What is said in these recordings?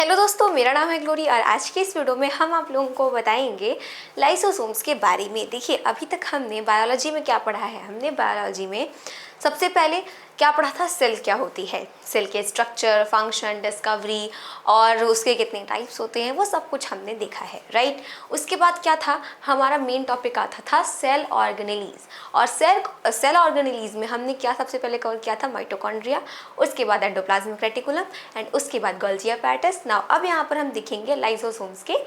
Hello दोस्तों, मेरा नाम है ग्लोरी और आज की इस वीडियो में हम आप लोगों को बताएंगे लाइसोसोम्स के बारे में। देखिए, अभी तक हमने बायोलॉजी में क्या पढ़ा है। हमने बायोलॉजी में सबसे पहले क्या पढ़ा था, सेल क्या होती है, सेल के स्ट्रक्चर, फंक्शन, डिस्कवरी और उसके कितने टाइप्स होते हैं, वो सब कुछ हमने देखा है, राइट। उसके बाद क्या था, हमारा मेन टॉपिक आता था सेल ऑर्गेनेलीज। और सेल ऑर्गेनेलीज में हमने क्या सबसे पहले कवर किया था, माइटोकॉन्ड्रिया, उसके बाद एंडोप्लाज्मिक रेटिकुलम एंड उसके बाद गोल्गी एपेरेटस। नाउ अब यहाँ पर हम देखेंगे लाइसोसोम्स के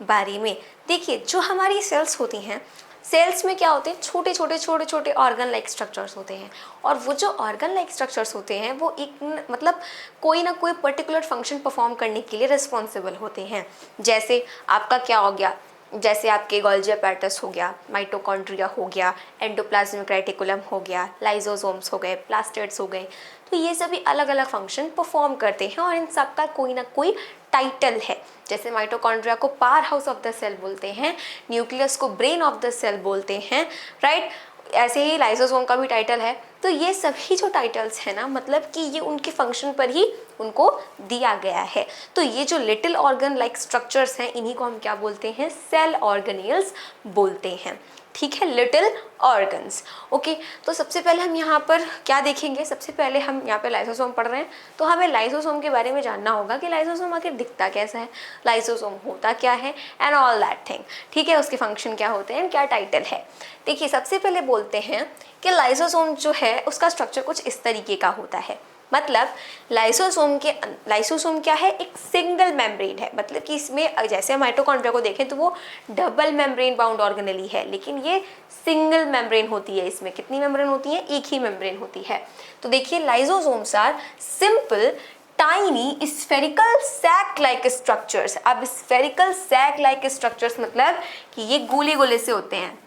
बारे में। देखिए, जो हमारी सेल्स होती हैं, सेल्स में क्या होते हैं, छोटे छोटे ऑर्गन लाइक स्ट्रक्चर्स होते हैं। और वो जो ऑर्गन लाइक स्ट्रक्चर्स होते हैं वो एक मतलब कोई ना कोई पर्टिकुलर फंक्शन परफॉर्म करने के लिए रिस्पॉन्सिबल होते हैं। जैसे आपका क्या हो गया, जैसे आपके गोल्गी एपेरेटस हो गया, माइटोकॉन्ड्रिया हो गया, एंडोप्लाज्मिक रेटिकुलम हो गया, लाइसोसोम्स हो गए, प्लास्टिड्स हो गए। तो ये सभी अलग अलग फंक्शन परफॉर्म करते हैं और इन सब का कोई ना कोई टाइटल है। जैसे माइटोकॉन्ड्रिया को power house of the cell बोलते हैं, न्यूक्लियस को ब्रेन ऑफ द सेल बोलते हैं, राइट। ऐसे ही लाइसोसोम का भी टाइटल है। तो ये सभी जो टाइटल्स हैं ना, मतलब कि ये उनके फंक्शन पर ही उनको दिया गया है। तो ये जो लिटिल ऑर्गन लाइक स्ट्रक्चर्स हैं, इन्हीं को हम क्या बोलते हैं, सेल ऑर्गेनेल्स बोलते हैं, ठीक है, लिटिल ऑर्गन्स। ओके, तो सबसे पहले हम यहाँ पर क्या देखेंगे, सबसे पहले हम यहाँ पे लाइसोसोम पढ़ रहे हैं तो हमें लाइसोसोम के बारे में जानना होगा कि लाइसोसोम आखिर दिखता कैसा है, लाइसोसोम होता क्या है एंड ऑल दैट थिंग, ठीक है, उसके फंक्शन क्या होते हैं, क्या टाइटल है। देखिए, सबसे पहले बोलते हैं कि लाइसोसोम जो है उसका स्ट्रक्चर कुछ इस तरीके का होता है। मतलब लाइसोसोम क्या है, एक सिंगल मेम्ब्रेन है। मतलब कि इसमें जैसे माइटोकॉन्ड्रिया को देखें तो वो डबल मेम्ब्रेन बाउंड ऑर्गेनेली है, लेकिन ये सिंगल मेम्ब्रेन होती है। इसमें कितनी मेम्ब्रेन होती है, एक ही मेम्ब्रेन होती है। तो देखिए, lysosomes are simple tiny spherical sac like structures. अब स्फेरिकल सैक लाइक स्ट्रक्चर्स मतलब कि ये गोले गोले से होते हैं,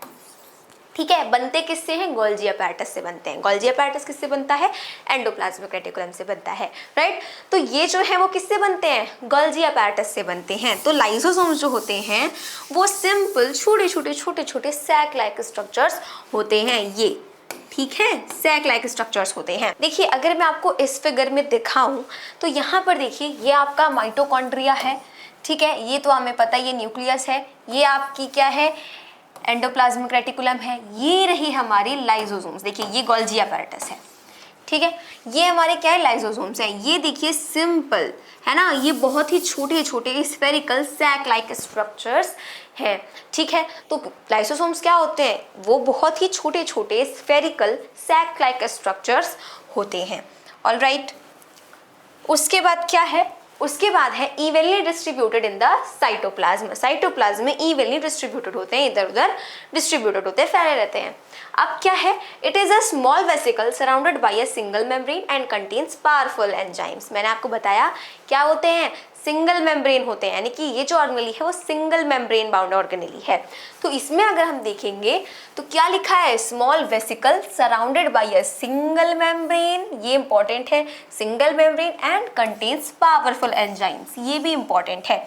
ठीक है। बनते किससे हैं, गोल्गी एपेरेटस से बनते हैं। गोल्गी एपेरेटस किससे बनता है, एंडोप्लाज्मिक रेटिकुलम से बनता है, राइट। तो ये जो है वो किससे बनते हैं, गोल्गी एपेरेटस से बनते हैं। तो लाइसोसोम्स जो होते हैं वो सिंपल छोटे छोटे सैक लाइक स्ट्रक्चर्स होते हैं, ये, ठीक है, सैक लाइक स्ट्रक्चर्स होते हैं। देखिए, अगर मैं आपको इस फिगर में दिखाऊं तो यहाँ पर देखिए, ये आपका माइटोकॉन्ड्रिया है, ठीक है, ये तो हमें पता है, ये न्यूक्लियस है, ये आपकी क्या है, एंडोप्लाज्मिक रेटिकुलम है, ये रही हमारी लाइसोसोम्स। देखिए, ये गोल्गी एपेरेटस है, ठीक है, ये हमारे क्या है, लाइसोसोम्स है। ये देखिए सिंपल है ना, ये बहुत ही छोटे छोटे स्फेरिकल सैक लाइक स्ट्रक्चर्स है, ठीक है। तो लाइसोसोम्स क्या होते हैं, वो बहुत ही छोटे छोटे स्फेरिकल सैक लाइक स्ट्रक्चर्स होते हैं, ऑलराइट। उसके बाद क्या है, उसके बाद है evenly distributed in the cytoplasm. Cytoplasm में इवनली डिस्ट्रीब्यूटेड होते हैं, इधर उधर डिस्ट्रीब्यूटेड होते हैं, फैले रहते हैं। अब क्या है, it is a small vesicle surrounded by a single membrane and contains powerful enzymes. मैंने आपको बताया क्या होते हैं, सिंगल मेम्ब्रेन होते हैं, यानी कि ये जो ऑर्गेनेली है वो सिंगल मेम्ब्रेन बाउंड ऑर्गेनेली है। तो इसमें अगर हम देखेंगे तो क्या लिखा है, small vesicle surrounded by a single membrane, ये इंपॉर्टेंट है, single membrane and contains powerful enzymes, ये भी इंपॉर्टेंट है।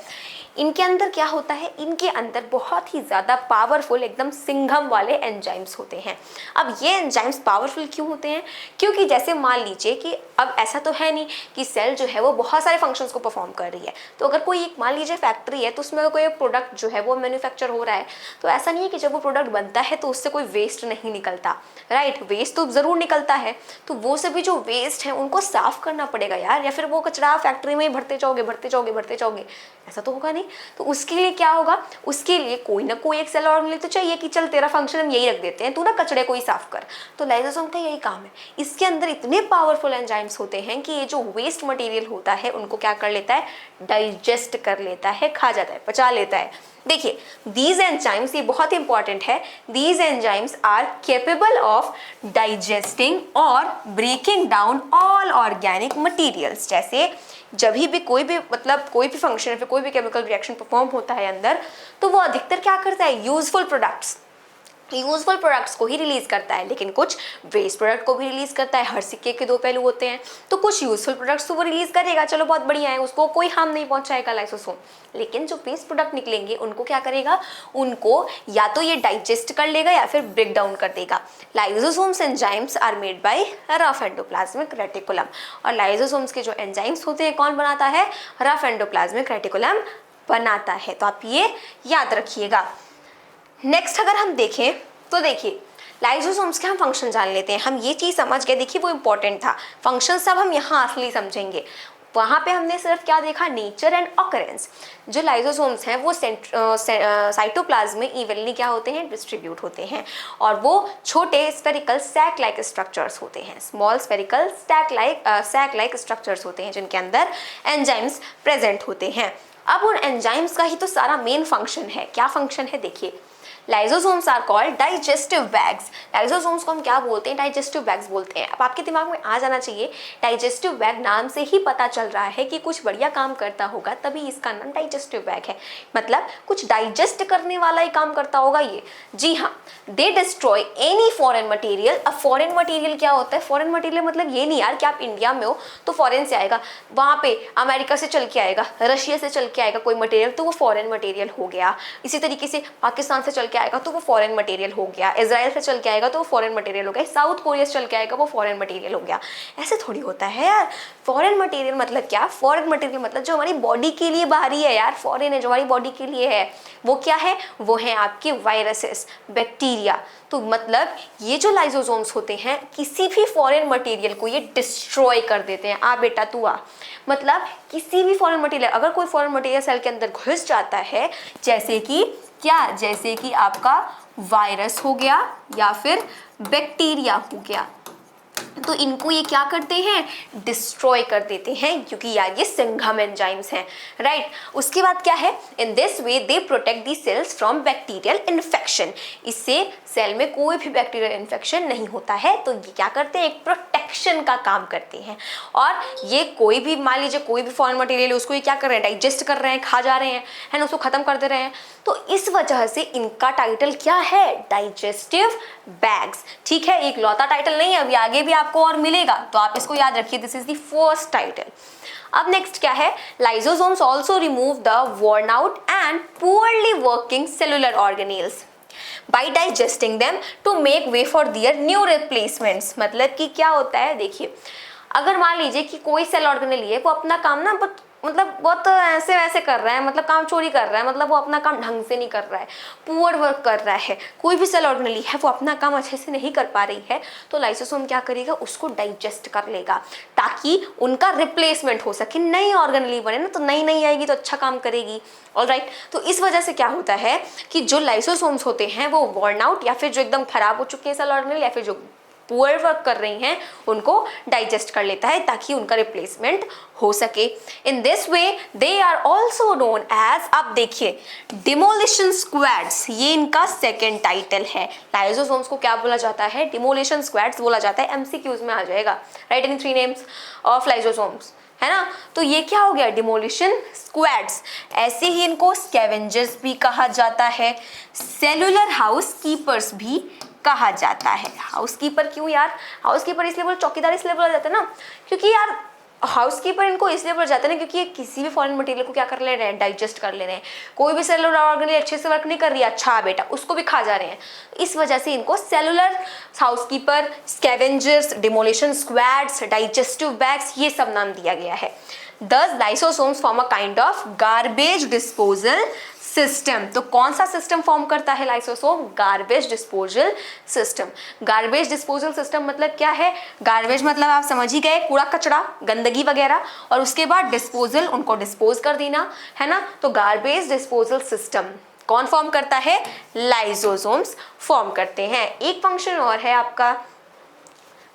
इनके अंदर क्या होता है, इनके अंदर बहुत ही ज़्यादा पावरफुल, एकदम सिंघम वाले एंजाइम्स होते हैं। अब ये एंजाइम्स पावरफुल क्यों होते हैं, क्योंकि जैसे मान लीजिए कि अब ऐसा तो है नहीं कि सेल जो है वो बहुत सारे फंक्शंस को परफॉर्म कर रही है। तो अगर कोई एक मान लीजिए फैक्ट्री है, तो उसमें कोई प्रोडक्ट जो है वो मैन्युफैक्चर हो रहा है, तो ऐसा नहीं है कि जब वो प्रोडक्ट बनता है तो उससे कोई वेस्ट नहीं निकलता, राइट। वेस्ट तो ज़रूर निकलता है, तो वो सभी जो वेस्ट है उनको साफ करना पड़ेगा यार, या फिर वो कचरा फैक्ट्री में ही भरते जाओगे, ऐसा तो होगा नहीं। तो उसके लिए क्या होगा, उसके लिए कोई ना कोई एक सेल ऑर्गेनेल तो चाहिए कि चल तेरा फंक्शन हम यही रख देते हैं, तू ना कचड़े को ही साफ कर। तो लाइसोसोम का यही काम है। इसके अंदर इतने पावरफुल एंजाइम्स होते हैं कि ये जो वेस्ट मटेरियल होता है उनको क्या कर लेता है, डाइजेस्ट कर लेता है, खा जाता है, पचा लेता है। देखिए, दीज एंजाइम्स, ये बहुत इंपॉर्टेंट है, these enzymes are capable of digesting और breaking down all organic materials. जैसे जब भी कोई भी मतलब कोई भी फंक्शन या फिर कोई भी केमिकल रिएक्शन परफॉर्म होता है अंदर, तो वो अधिकतर क्या करता है, यूजफुल प्रोडक्ट्स यूजफुल प्रोडक्ट्स को ही रिलीज करता है, लेकिन कुछ वेस्ट प्रोडक्ट को भी रिलीज करता है। हर सिक्के के दो पहलू होते हैं, तो कुछ यूजफुल प्रोडक्ट्स तो वो रिलीज करेगा, चलो बहुत बढ़िया है, उसको कोई हार्म नहीं पहुंचाएगा लाइसोसोम। लेकिन जो वेस्ट प्रोडक्ट निकलेंगे उनको क्या करेगा, उनको या तो ये डाइजेस्ट कर लेगा या फिर ब्रेक डाउन कर देगा। Lysosomes enzymes are made by rough endoplasmic reticulum, और लाइसोसोम्स के जो एंजाइम्स होते हैं कौन बनाता है, रफ एंडोप्लाज्मिक रेटिकुलम बनाता है। तो आप ये याद रखिएगा। नेक्स्ट अगर हम देखें तो देखिए लाइसोसोम्स के हम फंक्शन जान लेते हैं। हम ये चीज़ समझ गए, देखिए वो इंपॉर्टेंट था, फंक्शन सब हम यहाँ असली समझेंगे। वहाँ पे हमने सिर्फ क्या देखा, नेचर एंड ऑकरेंस। जो लाइसोसोम्स हैं वो साइटोप्लाज्म में इवनली क्या होते हैं, डिस्ट्रीब्यूट होते हैं, और वो छोटे स्फेरिकल सैक लाइक स्ट्रक्चर्स होते हैं, small spherical sac like structures होते हैं जिनके अंदर एंजाइम्स प्रेजेंट होते हैं। अब उन एंजाइम्स का ही तो सारा मेन फंक्शन है। क्या फंक्शन है, देखिए lysosomes are called digestive bags. Lysosomes को हम क्या बोलते हैं, डाइजेस्टिव बैग्स बोलते हैं। अब आपके दिमाग में आ जाना चाहिए, डाइजेस्टिव बैग नाम से ही पता चल रहा है कि कुछ बढ़िया काम करता होगा, तभी इसका नाम डाइजेस्टिव बैग है, मतलब कुछ डाइजेस्ट करने वाला ही काम करता होगा ये। जी हाँ, दे डिस्ट्रॉय एनी फॉरेन मटेरियल। अब फॉरेन मटेरियल क्या होता है, फॉरेन मटेरियल मतलब ये नहीं यार कि आप इंडिया में हो तो फॉरेन से आएगा, वहाँ पे अमेरिका से चल के आएगा, रशिया से चल के आएगा कोई मटेरियल, तो वो फॉरेन मटेरियल हो गया। इसी तरीके से पाकिस्तान से चल के आएगा तो वो फॉरेन मटेरियल हो गया, इजराइल से चल के आएगा तो वो फॉरेन मटेरियल हो गया, साउथ कोरिया से चल के आएगा वो फॉरेन मटेरियल हो गया। ऐसे थोड़ी होता है यार। फॉरेन मटेरियल मतलब क्या, फॉरेन मटेरियल मतलब जो हमारी बॉडी के लिए बाहरी है यार, फॉरेन है जो हमारी बॉडी के लिए है, वो क्या है, वो है आपके वायरसेस, बैक्टीरिया। तो मतलब ये जो लाइसोसोम्स होते हैं किसी भी फॉरेन मटेरियल को ये डिस्ट्रॉय कर देते हैं। आ बेटा तू आ, मतलब किसी भी फॉरेन मटेरियल, अगर कोई फॉरेन मटेरियल सेल के अंदर घुस जाता है, जैसे कि क्या, जैसे कि आपका वायरस हो गया या फिर बैक्टीरिया हो गया, तो इनको ये क्या करते हैं, डिस्ट्रॉय कर देते हैं, क्योंकि यार ये सिंघम एंजाइम्स हैं, राइट। उसके बाद क्या है, in this way they protect the cells from bacterial infection. इससे सेल में कोई भी बैक्टीरियल इन्फेक्शन नहीं होता है, तो ये क्या करते हैं, एक प्रोटेक्शन का काम करते हैं। और ये कोई भी, मान लीजिए कोई भी फॉरेन मटेरियल है, उसको ये क्या कर रहे हैं, डाइजेस्ट कर रहे हैं, खा जा रहे हैं, है ना, उसको खत्म कर दे रहे हैं। तो इस वजह से इनका टाइटल क्या है, डाइजेस्टिव बैग्स। ठीक है, एक लौता टाइटल नहीं है, अभी आगे भी आपको और मिलेगा, तो आप इसको याद रखिए, this is the first title. अब नेक्स्ट क्या है, lysosomes also remove the worn out and poorly working cellular organelles by digesting them to make way for their new replacements। मतलब कि क्या होता है, देखिए अगर मान लीजिए कि कोई सेल ऑर्गेनेल है, वो अपना काम ना मतलब बहुत ऐसे वैसे कर रहा है, मतलब काम चोरी कर रहा है, मतलब वो अपना काम ढंग से नहीं कर रहा है, पुअर वर्क कर रहा है, कोई भी सेल ऑर्गेनेल है वो अपना काम अच्छे से नहीं कर पा रही है, तो लाइसोसोम क्या करेगा, उसको डाइजेस्ट कर लेगा ताकि उनका रिप्लेसमेंट हो सके, नई ऑर्गेनेल बने ना, तो नई आएगी तो अच्छा काम करेगी। ऑलराइट, तो इस वजह से क्या होता है कि जो लाइसोसोम्स होते हैं वो वर्न आउट या फिर जो एकदम खराब हो चुके हैं सेल ऑर्गेनेल या फिर जो पुअर वर्क कर रही हैं उनको डाइजेस्ट कर लेता है ताकि उनका रिप्लेसमेंट हो सके। In this way they are also known as, अब देखिए डिमोलिशन स्क्वाड्स, ये इनका सेकेंड टाइटल है। लाइसोसोम्स को क्या बोला जाता है, डिमोलिशन स्क्वाड्स बोला जाता है। एमसीक्यूज में आ जाएगा, right in 3 names of lysosomes, है ना। तो ये क्या हो गया, डिमोलिशन स्क्वाड्स। ऐसे ही इनको स्कैवेंजर्स भी कहा जाता है, सेलुलर हाउस कीपर्स भी कहा जाता है। हाउसकीपर क्यों यार, हाउसकीपर इसलिए बोल, चौकीदार इसलिए बोला जाता है ना, क्योंकि यार हाउसकीपर इनको इसलिए बोला जाता है ना क्योंकि ये किसी भी फॉरेन मटेरियल को क्या कर ले रहे हैं, डाइजेस्ट कर ले रहे हैं। कोई भी सेलुलर ऑर्गेनेल अच्छे से वर्क नहीं कर रही है, अच्छा बेटा उसको भी खा जा रहे हैं, इस वजह से इनको cellular housekeeper, scavengers, demolition squads, digestive bags, ये सब नाम दिया गया है। Thus lysosomes form a kind of garbage disposal system. तो कौन सा सिस्टम फॉर्म करता है lysosome, garbage disposal system. Garbage disposal system मतलब क्या है, गार्बेज मतलब आप समझ ही गए, कूड़ा कचरा, गंदगी वगैरह, और उसके बाद डिस्पोजल, उनको डिस्पोज कर देना, है ना। तो गार्बेज डिस्पोजल सिस्टम कौन फॉर्म करता है, लाइसोसोम्स फॉर्म करते हैं। एक फंक्शन और है आपका,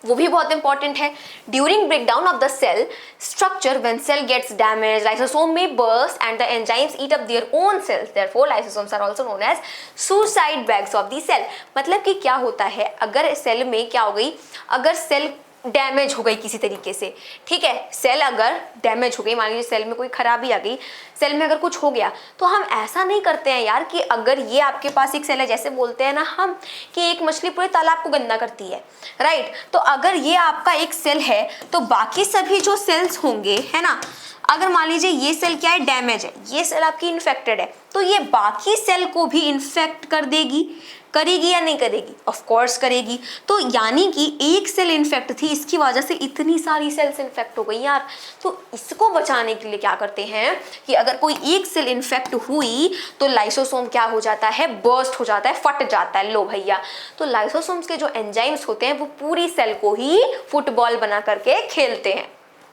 वो भी बहुत इंपॉर्टेंट है। During breakdown of the cell structure when cell gets damage lysosome में burst and the enzymes eat up their own cells, therefore lysosomes are also known as suicide bags of the cell. मतलब कि क्या होता है, अगर cell में क्या हो गई, अगर सेल डैमेज हो गई किसी तरीके से, ठीक है, सेल अगर डैमेज हो गई, मान लीजिए सेल में कोई खराबी आ गई, सेल में अगर कुछ हो गया, तो हम ऐसा नहीं करते हैं यार कि अगर ये आपके पास एक सेल है, जैसे बोलते हैं ना हम कि एक मछली पूरे तालाब को गंदा करती है, राइट। तो अगर ये आपका एक सेल है तो बाकी सभी जो सेल्स होंगे, है ना, अगर मान लीजिए ये सेल क्या है, डैमेज है, ये सेल आपकी इन्फेक्टेड है, तो ये बाकी सेल को भी इन्फेक्ट कर देगी, करेगी या नहीं करेगी, ऑफ कोर्स करेगी। तो यानी कि एक सेल इन्फेक्ट थी, इसकी वजह से इतनी सारी सेल्स इन्फेक्ट हो गई यार। तो इसको बचाने के लिए क्या करते हैं कि अगर कोई एक सेल इन्फेक्ट हुई तो लाइसोसोम क्या हो जाता है, बर्स्ट हो जाता है, फट जाता है, लो भैया। तो लाइसोसोम्स के जो एंजाइम्स होते हैं वो पूरी सेल को ही फुटबॉल बना करके खेलते हैं।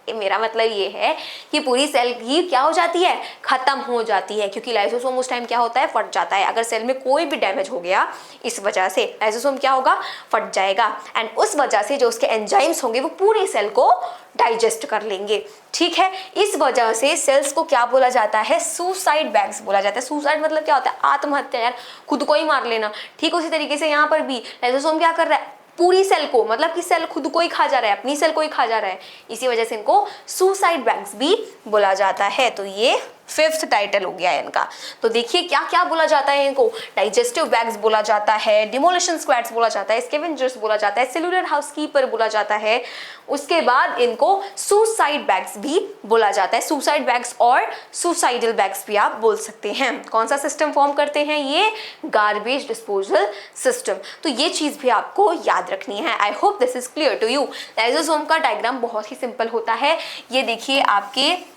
मेरा मतलब ये है कि पूरी सेल ही क्या हो जाती है, खत्म हो जाती है, क्योंकि लाइसोसोम उस टाइम क्या होता है, फट जाता है। अगर सेल में कोई भी डैमेज हो गया इस वजह से, लाइसोसोम क्या होगा, फट जाएगा, एंड उस वजह से जो उसके एंजाइम्स होंगे वो पूरी सेल को डाइजेस्ट कर लेंगे, ठीक है। इस वजह से सेल्स को क्या बोला जाता है, सुसाइड बैग्स बोला जाता है। सुसाइड मतलब क्या होता है, आत्महत्या यार, खुद को ही मार लेना, ठीक। उसी तरीके से यहाँ पर भी लाइसोसोम क्या कर रहा है, पूरी सेल को, मतलब कि सेल खुद को ही खा जा रहा है, अपनी सेल को ही खा जा रहा है, इसी वजह से इनको सुसाइड बैग्स भी बोला जाता है। तो ये 5th टाइटल हो गया इनका। तो देखिए क्या क्या बोला जाता है इनको, डाइजेस्टिव बैग्स बोला जाता है, डिमोलिशन स्क्वाड्स बोला जाता है, स्कैवेंजर्स बोला जाता है, सेलुलर हाउसकीपर बोला जाता है, उसके बाद इनको सुसाइड बैग्स भी बोला जाता है। सुसाइड बैग्स और सुसाइडल बैग्स भी आप बोल सकते हैं। कौन सा सिस्टम फॉर्म करते हैं, ये गार्बेज डिस्पोजल सिस्टम। तो ये चीज भी आपको याद रखनी है। I hope this is clear to you. Lysosome का डायग्राम बहुत ही सिंपल होता है। ये देखिए आपके,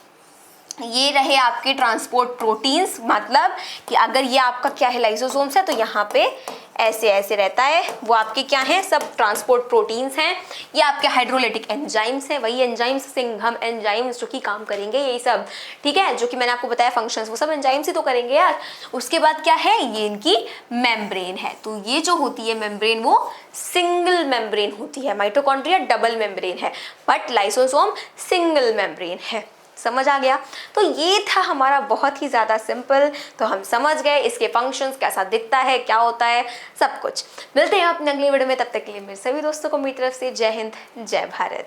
ये रहे आपके ट्रांसपोर्ट प्रोटीन्स, मतलब कि अगर ये आपका क्या है, लाइसोसोम्स है, तो यहाँ पे ऐसे ऐसे रहता है, वो आपके क्या हैं, सब ट्रांसपोर्ट प्रोटीन्स हैं। ये आपके हाइड्रोलाइटिक एंजाइम्स हैं, वही एंजाइम्स, सिंघम एंजाइम्स जो कि काम करेंगे यही सब, ठीक है, जो कि मैंने आपको बताया फंक्शंस, वो सब एंजाइम्स ही तो करेंगे यार। उसके बाद क्या है, ये इनकी मेम्ब्रेन है। तो ये जो होती है मेम्ब्रेन वो सिंगल मेम्ब्रेन होती है, माइटोकॉन्ड्रिया डबल मेम्ब्रेन है, बट लाइसोसोम सिंगल मेम्ब्रेन है। समझ आ गया। तो ये था हमारा बहुत ही ज़्यादा सिंपल। तो हम समझ गए इसके फंक्शंस, कैसा दिखता है, क्या होता है, सब कुछ। मिलते हैं अपने अगली वीडियो में, तब तक के लिए मेरे सभी दोस्तों को मेरी तरफ से जय हिंद, जय भारत।